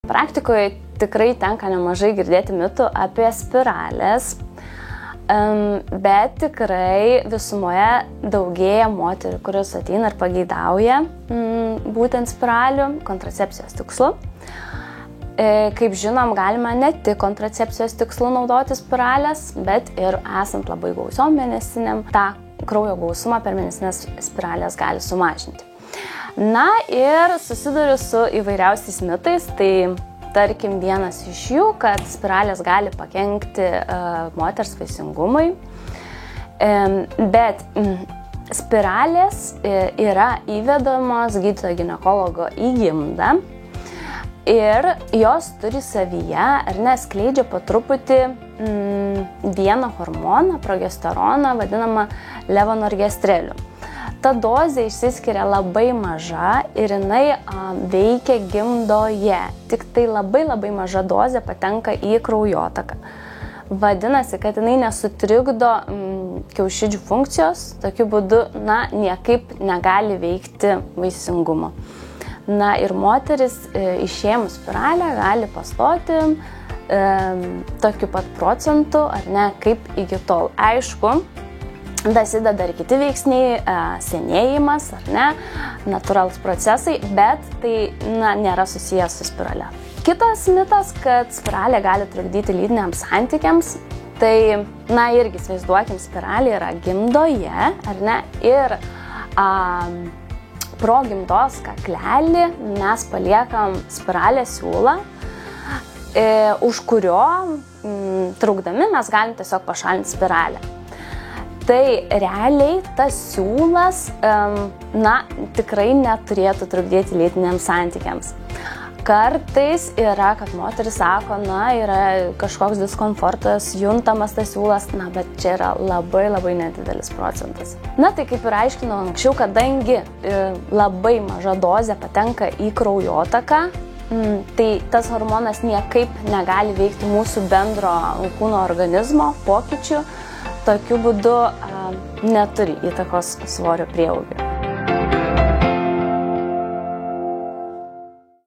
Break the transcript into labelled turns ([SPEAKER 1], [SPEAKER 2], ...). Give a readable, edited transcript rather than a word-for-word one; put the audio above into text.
[SPEAKER 1] Praktikoje tikrai tenka nemažai girdėti mitų apie spiralės, bet tikrai visumoje daugėja moterų, kurios ateina ir pageidauja būtent spiralių kontracepcijos tikslu. Kaip žinom, galima ne tik kontracepcijos tikslu naudoti spiralės, bet ir esant labai gausiom mėnesinėm, tą kraujo gausumą per mėnesinės spiralės gali sumažinti. Na ir susiduriu su įvairiausiais mitais, tai tarkim vienas iš jų, kad spiralės gali pakenkti moters vaisingumui, bet spiralės yra įvedamos gydytojo ginekologo į gimdą ir jos turi savyje, ar ne, skleidžia po truputį vieną hormoną, progesteroną, vadinamą levonorgestreliu. Ta dozė išsiskiria labai maža ir jinai veikia gimdoje. Tik tai labai maža dozė patenka į kraujotaką. Vadinasi, kad jinai nesutrikdo kiaušidžių funkcijos, tokiu būdu, niekaip negali veikti vaisingumo. Na ir moteris išėmus spiralę gali pastoti tokiu pat procentu, ar ne, kaip iki tol. Aišku, dasideda ir kiti veiksniai, senėjimas, ar ne, natūralūs procesai, bet tai nėra susijęs su spirale. Kitas mitas, kad spiralė gali trukdyti lytiniams santykiams, tai, irgi įsivaizduokim, spiralė yra gimdoje, ar ne, ir pro gimdos kaklelį mes paliekam spiralės siūlą, už kurio trukdami mes galim tiesiog pašalinti spiralę. Tai realiai tas siūlas, tikrai neturėtų trukdyti lytiniams santykiams. Kartais yra, kad moteris sako, yra kažkoks diskomfortas, juntamas tas siūlas, bet čia yra labai nedidelis procentas. Tai kaip ir aiškinau anksčiau, kadangi labai maža dozė patenka į kraujotaką, tai tas hormonas niekaip negali veikti mūsų bendro kūno organizmo pokyčių, tokiu būdu neturi įtakos svorio prieaugiui.